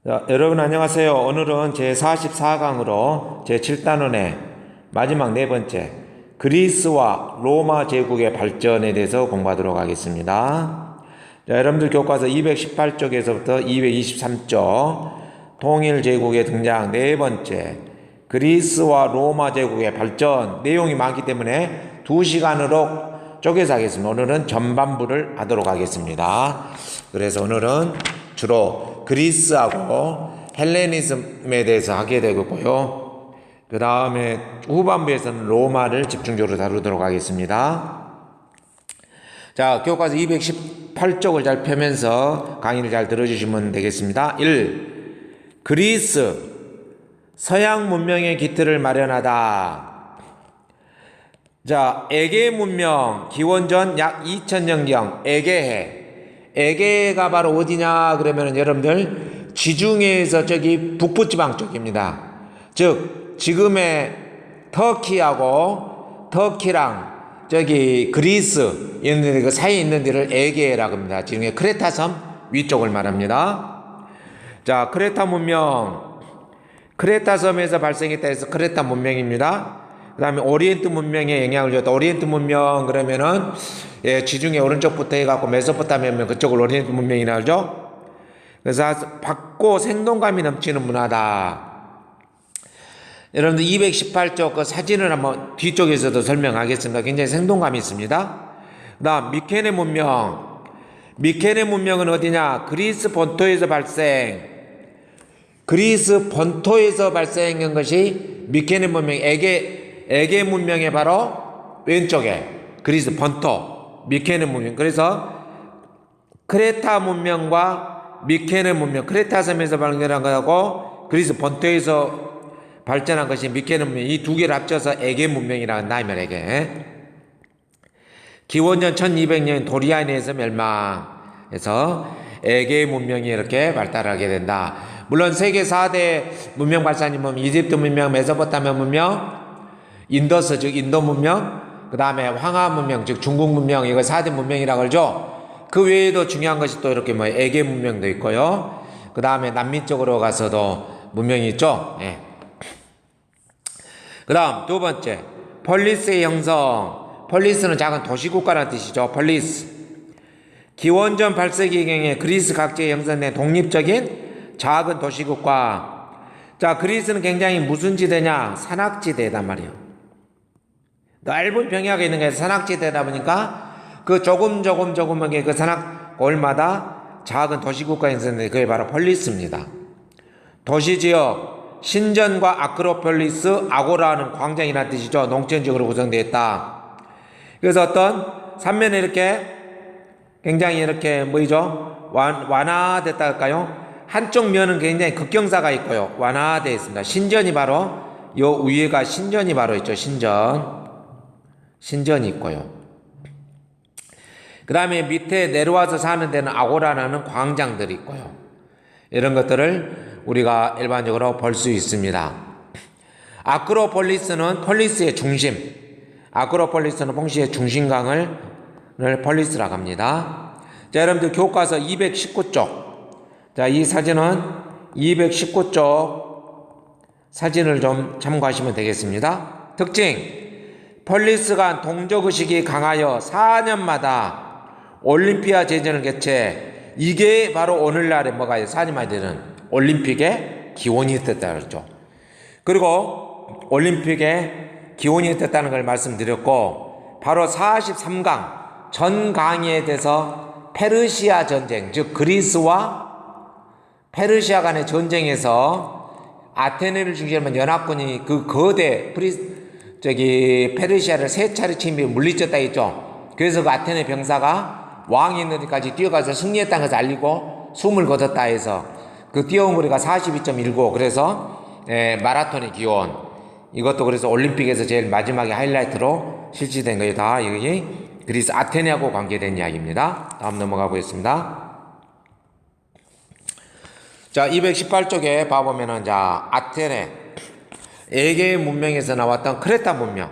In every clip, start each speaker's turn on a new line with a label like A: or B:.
A: 자, 여러분 안녕하세요. 오늘은 제44강으로 제7단원의 마지막 네 번째 그리스와 로마 제국의 발전에 대해서 공부하도록 하겠습니다. 자, 여러분들 교과서 218쪽에서부터 223쪽 통일제국의 등장 네 번째 그리스와 로마 제국의 발전 내용이 많기 때문에 2시간으로 쪼개서 하겠습니다. 오늘은 전반부를 하도록 하겠습니다. 그래서 오늘은 주로 그리스하고 헬레니즘에 대해서 하게 되고요. 그 다음에 후반부에서는 로마를 집중적으로 다루도록 하겠습니다. 자, 교과서 218쪽을 잘 펴면서 강의를 잘 들어주시면 되겠습니다. 1. 그리스 서양 문명의 기틀을 마련하다. 자, 에게 문명 기원전 약 2000년경 에게해. 에게해가 바로 어디냐 그러면 여러분들 지중해에서 저기 북부지방 쪽입니다. 즉 지금의 터키랑 저기 그리스 이런 그 사이에 있는 데를 에게해라고 합니다. 지금의 크레타 섬 위쪽을 말합니다. 자, 크레타 문명, 크레타 섬에서 발생했다 해서 크레타 문명입니다. 그 다음에 오리엔트 문명에 영향을 줬다. 오리엔트 문명 그러면은 지중해 오른쪽부터 해갖고 메소포타미아 그쪽을 오리엔트 문명이라고 하죠. 그래서 밝고 생동감이 넘치는 문화다. 여러분들 218쪽 그 사진을 한번 뒤쪽에서도 설명하겠습니다. 굉장히 생동감이 있습니다. 그 다음 미케네 문명. 미케네 문명은 어디냐? 그리스 본토에서 발생한 것이 미케네 문명, 에게 문명의 바로 왼쪽에 그리스 본토 미케네 문명. 그래서 크레타 문명과 미케네 문명, 크레타 섬에서 발견한 것하고 그리스 본토에서 발전한 것이 미케네 문명, 이 두 개를 합쳐서 에게 문명이라고 한다 이 말이에요. 기원전 1200년 도리안에서 멸망해서 에게 문명이 이렇게 발달하게 된다. 물론 세계 4대 문명 발산이면 이집트 문명, 메소포타미아 문명, 인더스 즉 인도 문명, 그 다음에 황하 문명 즉 중국 문명, 이거 4대 문명이라고 그러죠. 그 외에도 중요한 것이 또 이렇게 에게 문명도 있고요. 그 다음에 남미 쪽으로 가서도 문명이 있죠. 예. 그 다음 두 번째 폴리스의 형성. 폴리스는 작은 도시국가라는 뜻이죠. 폴리스. 기원전 8세기경에 그리스 각지에 형성된 독립적인 작은 도시국가. 자, 그리스는 굉장히 무슨 지대냐? 산악지대단 말이에요. 넓은 평야가 있는 게 산악지대다 보니까 그 조금하게 그 산악 골마다 작은 도시국가 형성된 그게 바로 폴리스입니다. 도시지역 신전과 아크로폴리스, 아고라는 광장이라는 뜻이죠. 농촌지역으로 구성되어 있다. 그래서 어떤 삼면에 이렇게 굉장히 이렇게 뭐죠? 완화됐다 할까요? 한쪽 면은 굉장히 극경사가 있고요. 완화되어 있습니다. 신전이 바로 요 위에가 신전이 바로 있죠. 신전이 있고요. 그 다음에 밑에 내려와서 사는 데는 아고라라는 광장들이 있고요. 이런 것들을 우리가 일반적으로 볼 수 있습니다. 아크로폴리스는 폴리스의 중심. 아크로폴리스는 폴리스의 중심강을 폴리스라고 합니다. 자, 여러분들 교과서 219쪽. 자, 이 사진은 219쪽 사진을 좀 참고하시면 되겠습니다. 특징. 폴리스가 동족의식이 강하여 4년마다 올림피아 제전을 개최. 이게 바로 오늘날에 뭐가요? 4년마다 되는 올림픽의 기원이 됐다 그랬죠. 그리고 올림픽의 기원이 됐다는 걸 말씀드렸고, 바로 43강 전 강의에 대해서 페르시아 전쟁, 즉 그리스와 페르시아 간의 전쟁에서 아테네를 중심으로 연합군이 그 거대 페르시아를 세 차례 침입해 물리쳤다 했죠. 그래서 그 아테네 병사가 왕이 있는 데까지 뛰어가서 승리했다는 것을 알리고 숨을 거뒀다 해서 그 뛰어온 거리가 42.19, 그래서 마라톤의 기원. 이것도 그래서 올림픽에서 제일 마지막에 하이라이트로 실시된 거예요. 다 여기 그리스 아테네하고 관계된 이야기입니다. 다음 넘어가 보겠습니다. 자, 218쪽에 봐보면은 자, 아테네 에게 문명에서 나왔던 크레타 문명.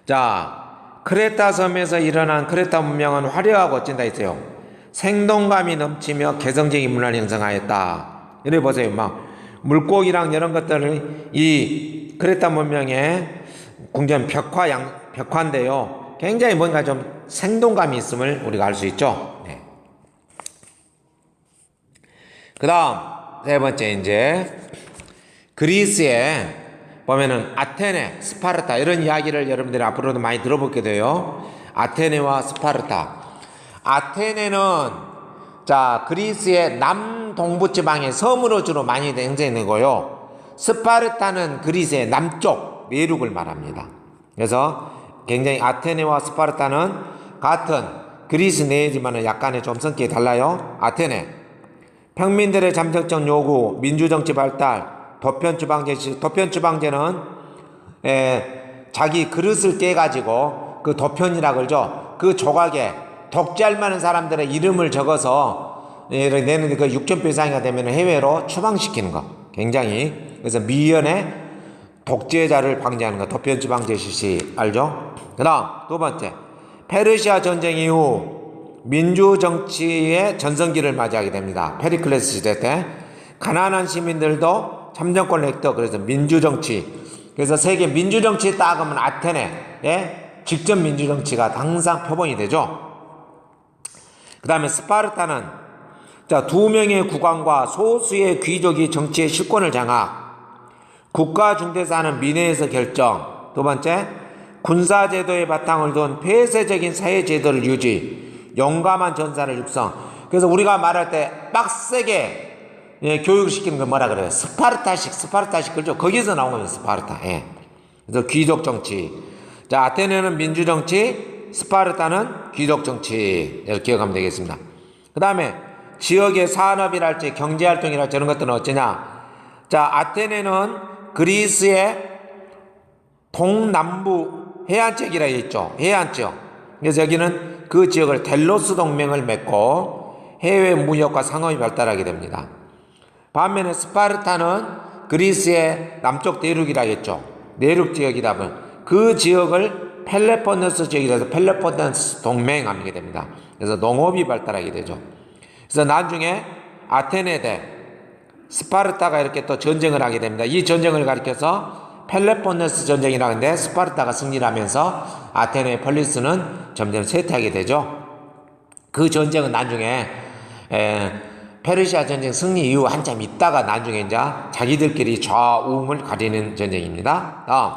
A: 자, 크레타 섬에서 일어난 크레타 문명은 화려하고 어쩐다 했어요. 생동감이 넘치며 개성적인 문화를 형성하였다. 이래 보세요. 막 물고기랑 이런 것들을 이 크레타 문명의 궁전 벽화인데요. 굉장히 뭔가 좀 생동감이 있음을 우리가 알 수 있죠. 네. 그 다음 세 번째 이제 그리스에 보면은 아테네, 스파르타 이런 이야기를 여러분들이 앞으로도 많이 들어보게 돼요. 아테네와 스파르타. 아테네는 자 그리스의 남동부 지방의 섬으로 주로 많이 형성되고요. 스파르타는 그리스의 남쪽 내륙을 말합니다. 그래서 굉장히 아테네와 스파르타는 같은 그리스 내지만은 약간의 좀 성격이 달라요. 아테네 평민들의 잠적적 요구, 민주정치 발달, 도편주방제는 자기 그릇을 깨가지고 그 도편이라고 그러죠. 그 조각에 독재할 만한 사람들의 이름을 적어서 내는데 그 6,000표 이상이 되면 해외로 추방시키는 거. 굉장히 그래서 미연의 독재자를 방지하는 거. 도편주방제 실시 알죠? 그 다음 두 번째 페르시아 전쟁 이후 민주정치의 전성기를 맞이하게 됩니다. 페리클레스 시대 때 가난한 시민들도 참정권을 획득. 그래서 민주정치. 그래서 세계 민주정치 딱 하면 아테네의 직접 민주정치가 항상 표본이 되죠. 그 다음에 스파르타는 자, 2명의 국왕과 소수의 귀족이 정치의 실권을 장악. 국가 중대사는 민회에서 결정. 두 번째, 군사제도의 바탕을 둔 폐쇄적인 사회제도를 유지. 용감한 전사를 육성. 그래서 우리가 말할 때 빡세게 교육을 시키는 걸 뭐라 그래요? 스파르타식 그죠? 거기서 나온 거예요, 스파르타. 예. 그래서 귀족 정치. 자, 아테네는 민주 정치, 스파르타는 귀족 정치. 이렇게 기억하면 되겠습니다. 그 다음에 지역의 산업이랄지 경제활동이랄지 이런 것들은 어쩌냐? 자, 아테네는 그리스의 동남부 해안쪽이라고 있죠. 해안쪽. 그래서 여기는 그 지역을 델로스 동맹을 맺고 해외 무역과 상업이 발달하게 됩니다. 반면에 스파르타는 그리스의 남쪽 대륙이라고 했죠. 내륙 지역이다 보니 그 지역을 펠로폰네소 지역이라서 펠로폰네소 동맹하게 됩니다. 그래서 농업이 발달하게 되죠. 그래서 나중에 아테네 대 스파르타가 이렇게 또 전쟁을 하게 됩니다. 이 전쟁을 가리켜서 펠로폰네소 전쟁이라고 하는데 스파르타가 승리를 하면서 아테네의 폴리스는 점점 쇠퇴하게 되죠. 그 전쟁은 나중에 페르시아 전쟁 승리 이후 한참 있다가 나중에 이제 자기들끼리 좌우을 가리는 전쟁입니다. 다음.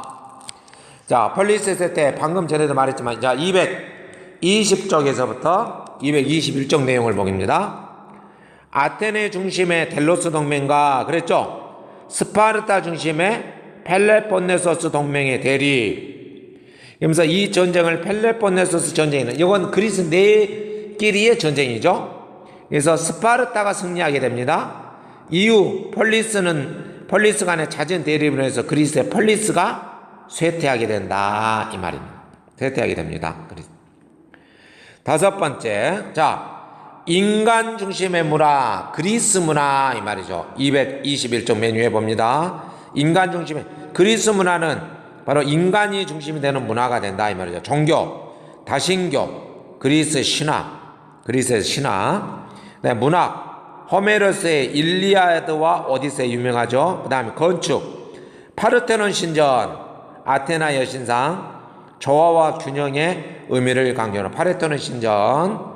A: 자, 폴리스 때 방금 전에도 말했지만, 자, 220쪽에서부터 221쪽 내용을 보입니다. 아테네 중심의 델로스 동맹과 그랬죠? 스파르타 중심의 펠로폰네소스 동맹의 대립. 그러면서 이 전쟁을 펠로폰네소스 전쟁이는 이건 그리스 내끼리의 전쟁이죠. 그래서 스파르타가 승리하게 됩니다. 이후 폴리스 간의 잦은 대립을 해서 그리스의 폴리스가 쇠퇴하게 된다 이 말입니다. 쇠퇴하게 됩니다. 다섯 번째, 자 인간 중심의 문화, 그리스 문화 이 말이죠. 221쪽 메뉴에 봅니다. 인간 중심의 그리스 문화는 바로 인간이 중심이 되는 문화가 된다 이 말이죠. 종교, 다신교, 그리스의 신화. 네, 문학, 호메로스의 일리아드와 오디세이 유명하죠. 그 다음에 건축, 파르테논 신전, 아테나 여신상, 조화와 균형의 의미를 강조하는 파르테논 신전.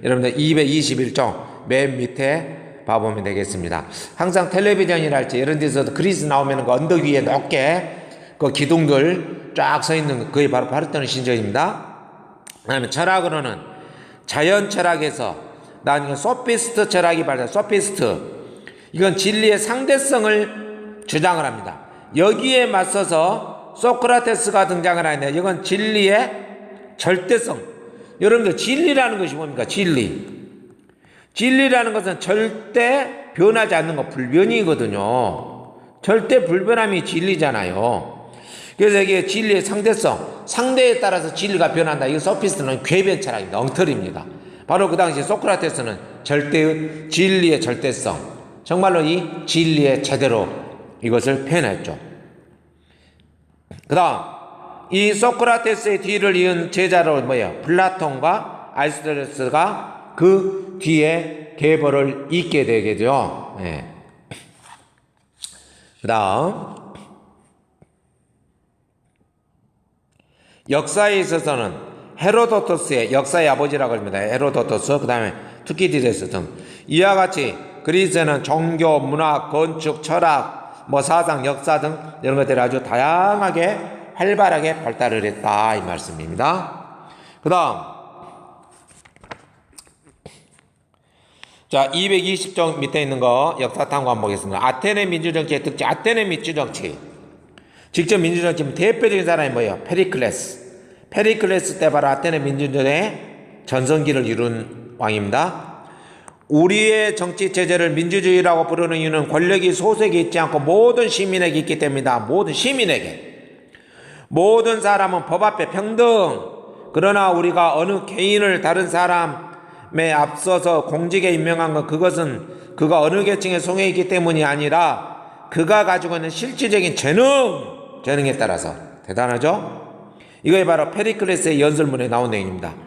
A: 여러분들 221쪽 맨 밑에 봐보면 되겠습니다. 항상 텔레비전이랄지 이런 데서도 그리스 나오면 그 언덕 위에 높게 그 기둥들 쫙 서 있는 그게 바로 파르테논 신전입니다. 그 다음에 철학으로는 자연 철학에서 나중에 소피스트 철학이 발달. 소피스트 이건 진리의 상대성을 주장을 합니다. 여기에 맞서서 소크라테스가 등장을 하는데 이건 진리의 절대성. 여러분들 진리라는 것이 뭡니까? 진리라는 것은 절대 변하지 않는 거 불변이거든요. 절대 불변함이 진리잖아요. 그래서 이게 진리의 상대성, 상대에 따라서 진리가 변한다. 이거 소피스트는 궤변 철학입니다. 엉터리입니다. 바로 그 당시 소크라테스는 진리의 절대성, 정말로 이 진리의 제대로 이것을 표현했죠. 그 다음 이 소크라테스의 뒤를 이은 제자로 뭐예요? 플라톤과 아리스토텔레스가 그 뒤에 계보를 잇게 되겠죠. 네. 그 다음 역사에 있어서는 헤로도토스의 역사의 아버지라고 합니다. 헤로도토스, 그 다음에 투키디데스 등 이와 같이 그리스에는 종교, 문화, 건축, 철학, 사상, 역사 등 이런 것들이 아주 다양하게 활발하게 발달을 했다 이 말씀입니다. 그 다음 자 220쪽 밑에 있는 거 역사 탐구 한번 보겠습니다. 아테네 민주정치의 특징. 아테네 민주정치 직접 민주정치 대표적인 사람이 뭐예요? 페리클레스 때 바로 아테네 민주정치의 전성기를 이룬 왕입니다. 우리의 정치 체제를 민주주의라고 부르는 이유는 권력이 소수에게 있지 않고 모든 시민에게 있기 때문이다. 모든 시민에게. 모든 사람은 법 앞에 평등. 그러나 우리가 어느 개인을 다른 사람에 앞서서 공직에 임명한 것, 그것은 그가 어느 계층에 속해 있기 때문이 아니라 그가 가지고 있는 실질적인 재능에 따라서. 대단하죠? 이거에 바로 페리클레스의 연설문에 나온 내용입니다.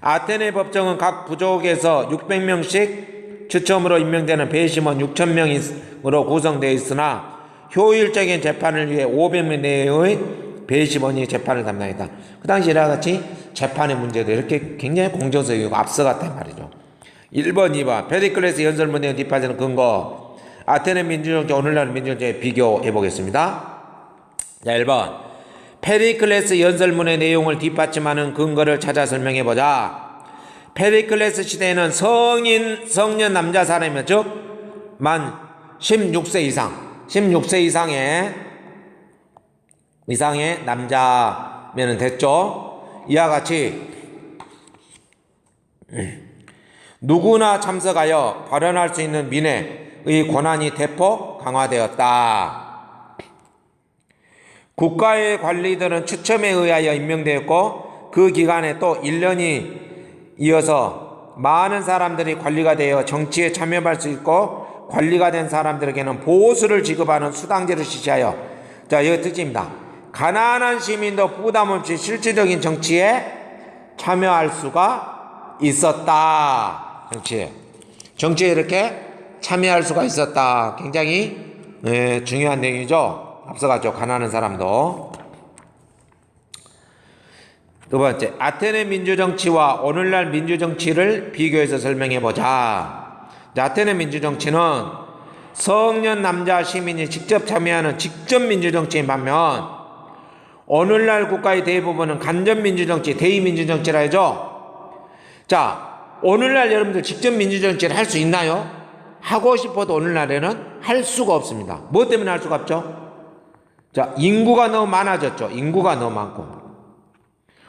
A: 아테네 법정은 각 부족에서 600명씩 추첨으로 임명되는 배심원 6,000명으로 구성되어 있으나 효율적인 재판을 위해 500명 내의 배심원이 재판을 담당했다. 그 당시 이와 같이 재판의 문제도 이렇게 굉장히 공정성이고 앞서갔단 말이죠. 1번, 2번 페리클레스 연설문에 뒷받치는 근거 아테네 민주정치 오늘날 민주정치에 비교해 보겠습니다. 자, 1번 페리클레스 연설문의 내용을 뒷받침하는 근거를 찾아 설명해보자. 페리클레스 시대에는 성년 남자 사람이면 즉 만 16세 이상의 남자면 됐죠. 이와 같이 누구나 참석하여 발언할 수 있는 민회의 권한이 대폭 강화되었다. 국가의 관리들은 추첨에 의하여 임명되었고 그 기간에 또 1년이 이어서 많은 사람들이 관리가 되어 정치에 참여할 수 있고 관리가 된 사람들에게는 보수를 지급하는 수당제를 실시하여 자, 이거 특징입니다. 가난한 시민도 부담 없이 실질적인 정치에 참여할 수가 있었다. 정치에 이렇게 참여할 수가 있었다. 굉장히 중요한 내용이죠. 앞서갔죠. 가난한 사람도. 두 번째, 아테네 민주정치와 오늘날 민주정치를 비교해서 설명해보자. 아테네 민주정치는 성년 남자 시민이 직접 참여하는 직접 민주정치인 반면 오늘날 국가의 대부분은 간접 민주정치, 대의민주정치라 하죠. 자, 오늘날 여러분들 직접 민주정치를 할 수 있나요? 하고 싶어도 오늘날에는 할 수가 없습니다. 뭐 때문에 할 수가 없죠? 자, 인구가 너무 많아졌죠. 인구가 너무 많고.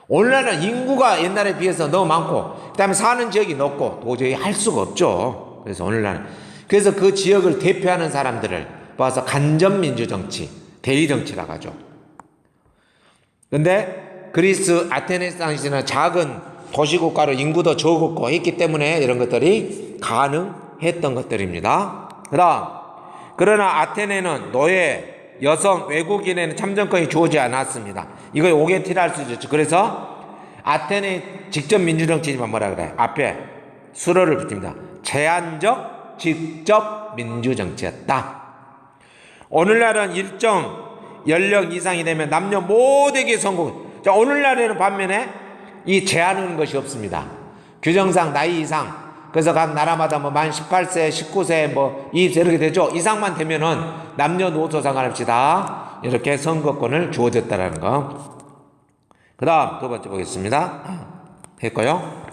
A: 오늘날은 인구가 옛날에 비해서 너무 많고, 그 다음에 사는 지역이 높고, 도저히 할 수가 없죠. 그래서 오늘날은. 그래서 그 지역을 대표하는 사람들을 봐서 간접민주정치, 대의정치라고 하죠. 근데 그리스 아테네 당시에는 작은 도시국가로 인구도 적었고 했기 때문에 이런 것들이 가능했던 것들입니다. 그러나 아테네는 노예, 여성, 외국인에는 참정권이 주어지지 않았습니다. 이거 오게티라 할 수 있죠. 그래서 아테네 직접 민주정치지만 뭐라 그래요? 앞에 수로를 붙입니다. 제한적 직접 민주정치였다. 오늘날은 일정 연령 이상이 되면 남녀 모두에게 선거. 자, 오늘날에는 반면에 이 제한하는 것이 없습니다. 규정상 나이 이상. 그래서 각 나라마다 만 18세, 19세, 20세 이렇게 되죠. 이상만 되면은 남녀노소 상관없이 다 이렇게 선거권을 주어졌다라는 거. 그 다음 두 번째 보겠습니다. 했고요.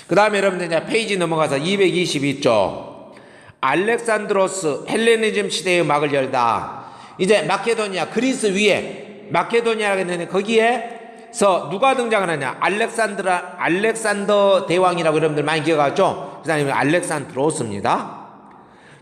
A: 그 다음에 여러분들 이제 페이지 넘어가서 222쪽. 알렉산드로스 헬레니즘 시대의 막을 열다. 이제 마케도니아, 그리스 위에 마케도니아라고 했는데 거기에서 누가 등장을 하냐? 알렉산더 대왕이라고 여러분들 많이 기억하죠? 그 사람이 알렉산드로스입니다.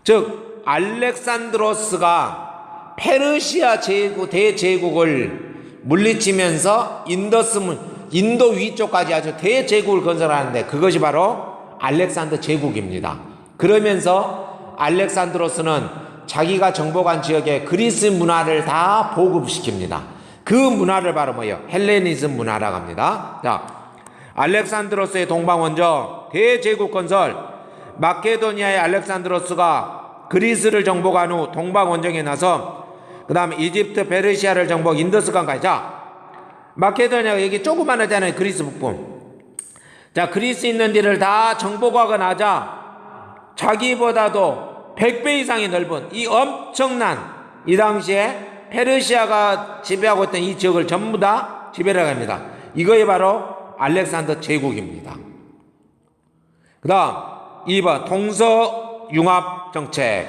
A: 즉 알렉산드로스가 페르시아 대제국을 물리치면서 인도 위쪽까지 아주 대제국을 건설하는데 그것이 바로 알렉산더 제국입니다. 그러면서 알렉산드로스는 자기가 정복한 지역에 그리스 문화를 다 보급시킵니다. 그 문화를 바로 뭐예요? 헬레니즘 문화라고 합니다. 자, 알렉산드로스의 동방원정, 대제국 건설, 마케도니아의 알렉산드로스가 그리스를 정복한 후 동방 원정에 나서 그 다음에 이집트 페르시아를 정복 인더스강까지. 자, 마케도니아가 여기 조그만하잖아요. 그리스 북부. 자, 그리스 있는 데를 다 정복하고 나자 자기보다도 100배 이상이 넓은 이 엄청난 이 당시에 페르시아가 지배하고 있던 이 지역을 전부 다 지배를 합니다. 이거에 바로 알렉산더 제국입니다. 그 다음 2번 동서융합 정책.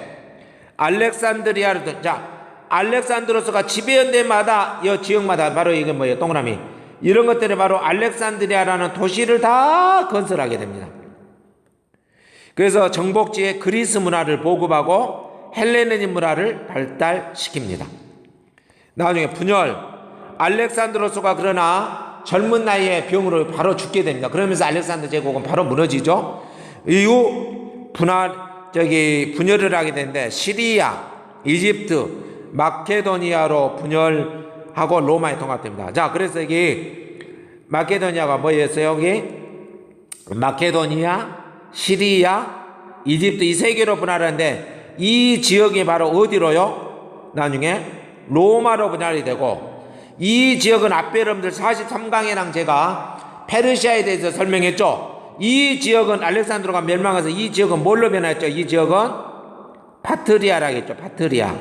A: 알렉산드리아를 자 알렉산드로스가 지배한 데마다 이 지역마다 바로 이게 뭐예요? 동그라미 이런 것들이 바로 알렉산드리아라는 도시를 다 건설하게 됩니다. 그래서 정복지에 그리스 문화를 보급하고 헬레니즘 문화를 발달시킵니다. 나중에 분열 알렉산드로스가 그러나 젊은 나이에 병으로 바로 죽게 됩니다. 그러면서 알렉산더 제국은 바로 무너지죠. 이후 분열을 하게 되는데 시리아, 이집트, 마케도니아로 분열하고 로마에 통합됩니다. 자, 그래서 여기 마케도니아가 뭐였어요? 여기 마케도니아, 시리아, 이집트 이 세 개로 분할하는데 이 지역이 바로 어디로요? 나중에 로마로 분할이 되고 이 지역은 앞에 여러분들 43강이랑 제가 페르시아에 대해서 설명했죠. 이 지역은 알렉산드로가 멸망해서 이 지역은 뭘로 변했죠? 이 지역은 파트리아라고 했죠. 파트리아.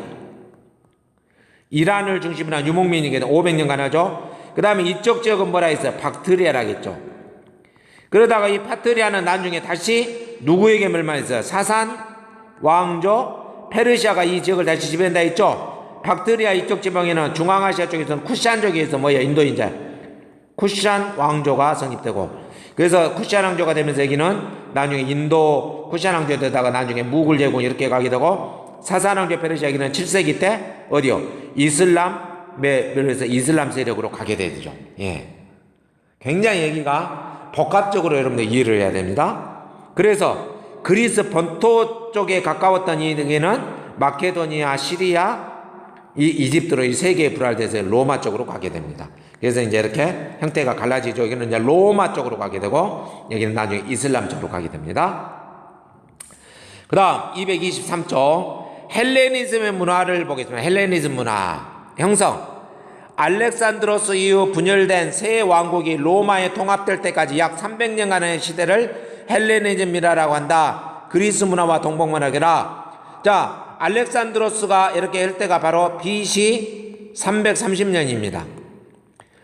A: 이란을 중심으로 한 유목민이게 500년간 하죠. 그 다음에 이쪽 지역은 뭐라 했어요? 박트리아라고 했죠. 그러다가 이 파트리아는 나중에 다시 누구에게 멸망했어요? 사산 왕조 페르시아가 이 지역을 다시 지배한다 했죠. 박트리아 이쪽 지방에는 중앙아시아 쪽에서는 쿠시안 쪽에서 뭐야? 인도인자 쿠시안 왕조가 성립되고 그래서 쿠시안 왕조가 되면서 여기는 나중에 인도 쿠시안 왕조에 되다가 나중에 무굴 제국 이렇게 가게 되고 사산 왕조 페르시아 여기는 7세기 때 어디요? 이슬람에서 이슬람 세력으로 가게 되죠. 예. 굉장히 여기가 복합적으로 여러분들 이해를 해야 됩니다. 그래서 그리스 본토 쪽에 가까웠던 이에는 마케도니아, 시리아, 이집트로 이 세 개의 분할돼서 로마 쪽으로 가게 됩니다. 그래서 이제 이렇게 형태가 갈라지죠. 여기는 이제 로마 쪽으로 가게 되고 여기는 나중에 이슬람 쪽으로 가게 됩니다. 그 다음 223조 헬레니즘의 문화를 보겠습니다. 헬레니즘 문화 형성. 알렉산드로스 이후 분열된 세 왕국이 로마에 통합될 때까지 약 300년간의 시대를 헬레니즘이라고 한다. 그리스 문화와 동방 문화계라. 자, 알렉산드로스가 이렇게 할 때가 바로 BC 330년입니다.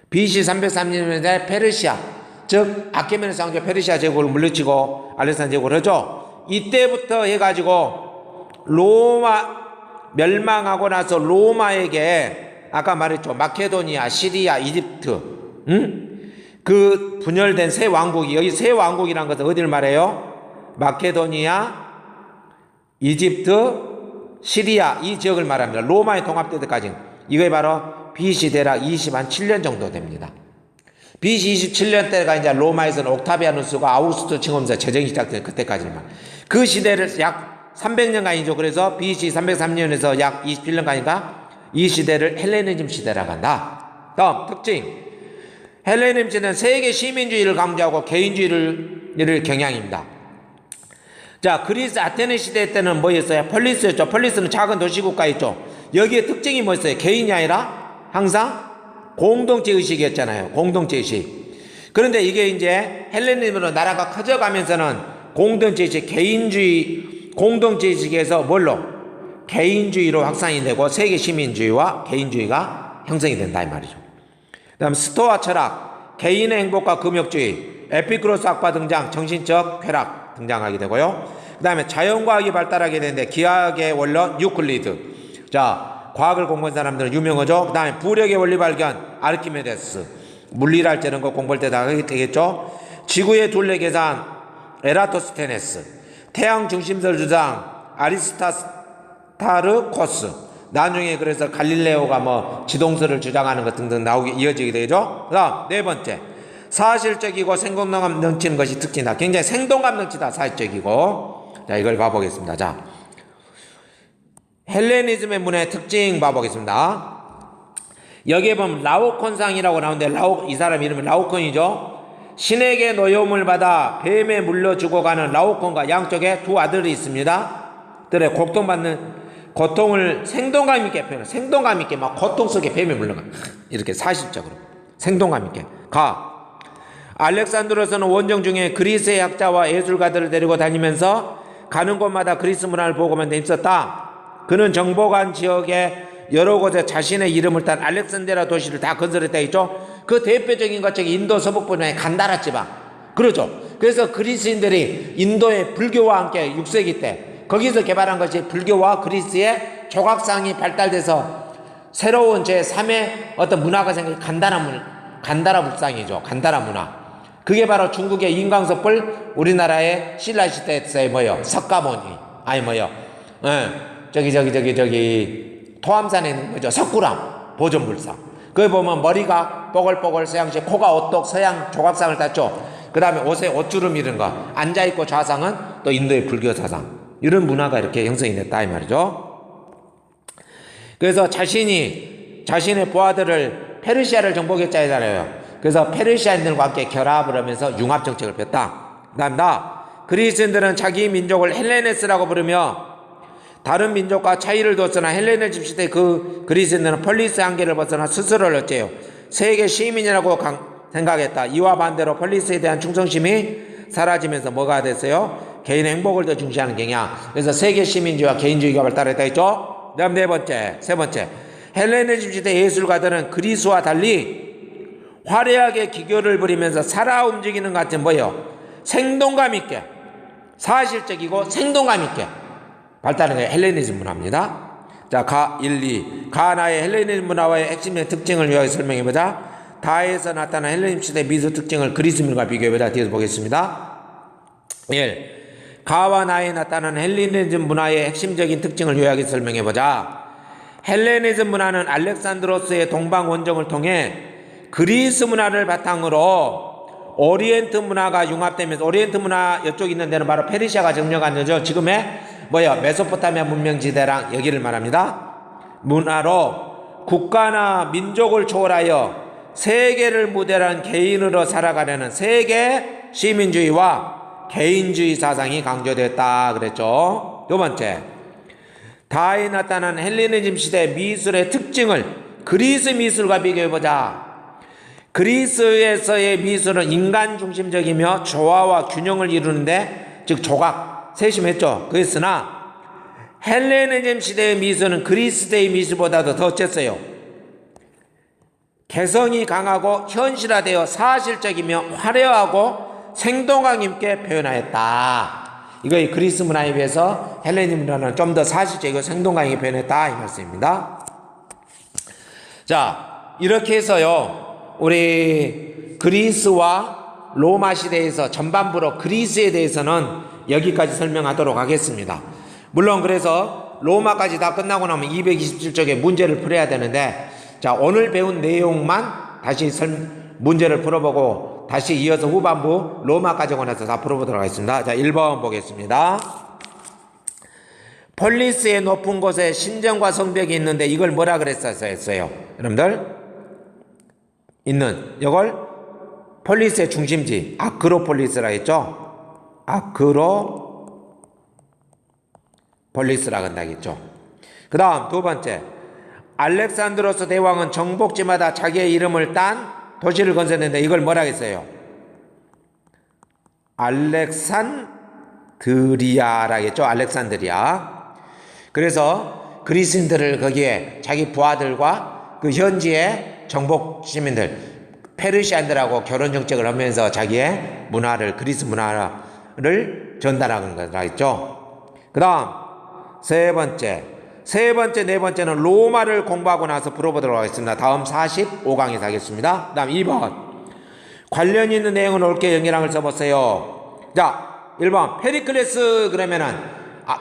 A: BC 330년에 페르시아, 즉 아케메네스 왕조 페르시아 제국을 물리치고 알렉산더 제국을 하죠. 이때부터 해가지고 로마 멸망하고 나서 로마에게 아까 말했죠. 마케도니아, 시리아, 이집트, 그 분열된 세 왕국이 여기 세 왕국이라는 것은 어디를 말해요? 마케도니아, 이집트, 시리아 이 지역을 말합니다. 로마에 통합될 때까지 이게 바로 BC 대략 27년 정도 됩니다. BC 27년 때가 이제 로마에서는 옥타비아누스가 아우구스투 칭호면서 제정이 시작된 그때까지만 그 시대를 약 300년간이죠. 그래서 BC 303년에서 약 27년간이니까 이 시대를 헬레니즘 시대라고 한다. 다음 특징 헬레니즘 시대는 세계 시민주의를 강조하고 개인주의를 경향입니다. 자, 그리스 아테네 시대 때는 뭐였어요? 폴리스였죠. 폴리스는 작은 도시국가였죠. 여기에 특징이 뭐였어요? 개인이 아니라 항상 공동체 의식이었잖아요. 공동체 의식. 그런데 이게 이제 헬레니즘으로 나라가 커져가면서는 공동체 의식, 개인주의, 공동체 의식에서 뭘로? 개인주의로 확산이 되고 세계 시민주의와 개인주의가 형성이 된다 이 말이죠. 그 다음 스토아 철학, 개인의 행복과 금욕주의, 에피쿠로스 학파 등장, 정신적 쾌락 등장하게 되고요. 그 다음에 자연과학이 발달하게 되는데 기하학의 원론 유클리드. 자, 과학을 공부한 사람들은 유명하죠. 그 다음에 부력의 원리 발견 아르키메데스. 물리랄 때는 거 공부할 때 다 하게 되겠죠. 지구의 둘레 계산 에라토스테네스. 태양 중심설 주장 아리스타르코스. 나중에 그래서 갈릴레오가 뭐 지동설을 주장하는 것 등등 나오게 이어지게 되죠. 그 다음 네 번째 사실적이고 생동감 넘치는 것이 특징이다. 굉장히 생동감 넘치다. 사실적이고. 자, 이걸 봐보겠습니다. 자, 헬레니즘의 문화의 특징 봐보겠습니다. 여기에 보면 라오콘상이라고 나오는데 이 사람 이름은 라오콘이죠. 신에게 노여움을 받아 뱀에 물려 죽어가는 라오콘과 양쪽에 두 아들이 있습니다. 들에 고통을 생동감 있게 표현해. 생동감 있게 막 고통 속에 뱀에 물려가. 이렇게 사실적으로 생동감 있게. 알렉산드로스는 원정 중에 그리스의 학자와 예술가들을 데리고 다니면서 가는 곳마다 그리스 문화를 보고만 있었다. 그는 정복한 지역에 여러 곳에 자신의 이름을 딴 알렉산드리아 도시를 다 건설했다 했죠. 그 대표적인 것 중에 인도 서북부의 간다라 지방. 그러죠. 그래서 그리스인들이 인도의 불교와 함께 6세기 때 거기서 개발한 것이 불교와 그리스의 조각상이 발달돼서 새로운 제3의 어떤 문화가 생긴 간다라 불상이죠. 간다라 문화. 그게 바로 중국의 인광석불, 우리나라의 신라 시대에서의 석가모니, 토암산에 있는 거죠. 석굴암, 보존불상. 거기 보면 머리가 뽀글뽀글 서양식, 코가 오똑 서양 조각상을 땄죠. 그 다음에 옷에 옷주름 이런 거, 앉아있고 좌상은 또 인도의 불교 사상. 이런 문화가 이렇게 형성이 됐다 이 말이죠. 그래서 자신의 부하들을 페르시아를 정복했자 하잖아요. 그래서 페르시아인들과 함께 결합을 하면서 융합정책을 폈다. 그 다음 그리스인들은 자기 민족을 헬레네스라고 부르며 다른 민족과 차이를 뒀으나 헬레니즘 시대 그 그리스인들은 폴리스 한계를 벗어나 스스로를 어째요. 세계 시민이라고 생각했다. 이와 반대로 폴리스에 대한 충성심이 사라지면서 뭐가 됐어요? 개인의 행복을 더 중시하는 경향. 그래서 세계 시민주의와 개인주의가 발달했다 했죠. 그 다음 세 번째. 헬레니즘 시대 예술가들은 그리스와 달리 화려하게 기교를 부리면서 살아 움직이는 것 같은 생동감 있게, 사실적이고 생동감 있게 발달한 게 헬레니즘 문화입니다. 자, 가나의 헬레니즘 문화와의 핵심의 특징을 위하여 설명해보자. 다에서 나타난 헬레니즘 시대 미술 특징을 그리스 문화와 비교해보자. 뒤에서 보겠습니다. 1. 가와 나에 나타난 헬레니즘 문화의 핵심적인 특징을 요약해 설명해보자. 헬레니즘 문화는 알렉산드로스의 동방 원정을 통해 그리스 문화를 바탕으로 오리엔트 문화가 융합되면서, 오리엔트 문화 이쪽 있는 데는 바로 페르시아가 점령한 데죠. 지금의 메소포타미아 문명지대랑 여기를 말합니다. 문화로 국가나 민족을 초월하여 세계를 무대로 한 개인으로 살아가려는 세계 시민주의와 개인주의 사상이 강조됐다 그랬죠. 두 번째, 다에 나타난 헬레니즘 시대 미술의 특징을 그리스 미술과 비교해보자. 그리스에서의 미술은 인간 중심적이며 조화와 균형을 이루는데, 즉 조각, 세심했죠. 그랬으나 헬레니즘 시대의 미술은 그리스 시대의 미술보다도 더 어쨌어요. 개성이 강하고 현실화되어 사실적이며 화려하고 생동감 있게 표현하였다. 이거 그리스 문화에 비해서 헬레니즘 문화는 좀 더 사실적이고 생동감 있게 표현했다 이 말씀입니다. 자, 이렇게 해서요, 우리 그리스와 로마 시대에서 전반부로 그리스에 대해서는 여기까지 설명하도록 하겠습니다. 물론 그래서 로마까지 다 끝나고 나면 227쪽에 문제를 풀어야 되는데, 자, 오늘 배운 내용만 다시 문제를 풀어보고 다시 이어서 후반부 로마까지 오고 나서 다 풀어보도록 하겠습니다. 자, 1번 보겠습니다. 폴리스의 높은 곳에 신전과 성벽이 있는데 이걸 뭐라 그랬었어요? 여러분들? 이걸 폴리스의 중심지 아크로폴리스라 했죠. 아크로폴리스라 한다겠죠. 그 다음 두 번째, 알렉산드로스 대왕은 정복지마다 자기의 이름을 딴 도시를 건설했는데 이걸 뭐라 했어요? 알렉산드리아라겠죠. 알렉산드리아. 그래서 그리스인들을 거기에 자기 부하들과 그 현지의 정복 시민들, 페르시안들하고 결혼 정책을 하면서 자기의 문화를, 그리스 문화를 전달하는 거라 했죠. 그 다음 네 번째는 로마를 공부하고 나서 풀어보도록 하겠습니다. 다음 45강에서 하겠습니다. 그 다음 2번, 관련 있는 내용은 옳게 연결항을 써보세요. 자, 1번 페리클레스 그러면은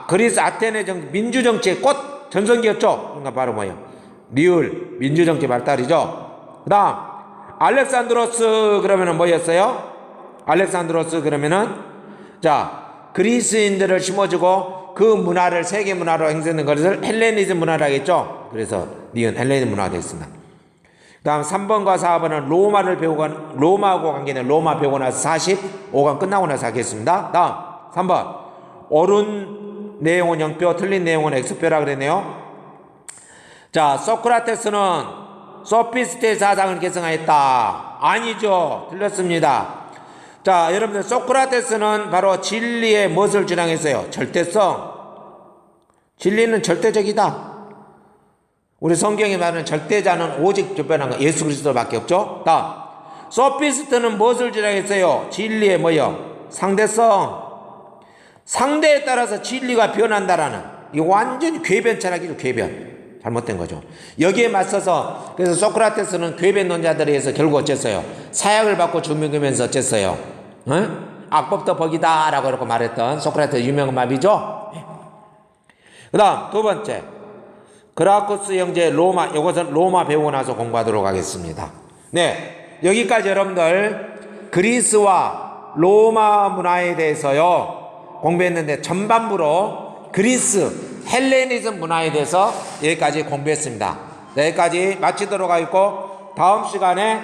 A: 그리스 아테네 민주정치의 꽃 전성기였죠. 그러니까 바로 리을 민주정치 발달이죠. 그 다음 알렉산드로스 그러면은 뭐였어요? 알렉산드로스 그러면은 그리스인들을 심어주고 그 문화를 세계 문화로 행세하는 것을 헬레니즘 문화라겠죠. 그래서 니은 헬레니즘 문화가 되겠습니다. 그 다음 3번과 4번은 로마하고 관계는 로마 배우고 나서 45강 끝나고 나서 하겠습니다. 다음 3번 옳은 내용은 0표 틀린 내용은 X표라 그랬네요. 자, 소크라테스는 소피스트의 사상을 계승하였다. 아니죠. 틀렸습니다. 자, 여러분들 소크라테스는 바로 진리의 무엇을 주장했어요? 절대성. 진리는 절대적이다. 우리 성경에 말하는 절대자는 오직 조변한 예수 그리스도밖에 없죠. 다음 소피스트는 무엇을 주장했어요? 진리의 뭐요? 상대성. 상대에 따라서 진리가 변한다라는, 이거 완전히 궤변 철학이죠. 궤변. 잘못된 거죠. 여기에 맞서서 그래서 소크라테스는 궤변론자들에 의해서 결국 어쨌어요? 사약을 받고 죽으면서 어쨌어요? 응? 악법도 복이다 라고 이렇게 말했던 소크라테스 유명한 말이죠. 그 다음 두 번째 그라쿠스 형제 로마, 이것은 로마 배우고 나서 공부하도록 하겠습니다. 네, 여기까지 여러분들 그리스와 로마 문화에 대해서요 공부했는데, 전반부로 그리스 헬레니즘 문화에 대해서 여기까지 공부했습니다. 여기까지 마치도록 하겠고, 다음 시간에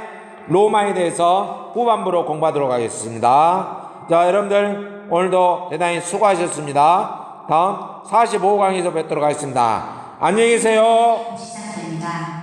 A: 로마에 대해서 후반부로 공부하도록 하겠습니다. 자, 여러분들 오늘도 대단히 수고하셨습니다. 다음 45강에서 뵙도록 하겠습니다. 안녕히 계세요.
B: 시작됩니다.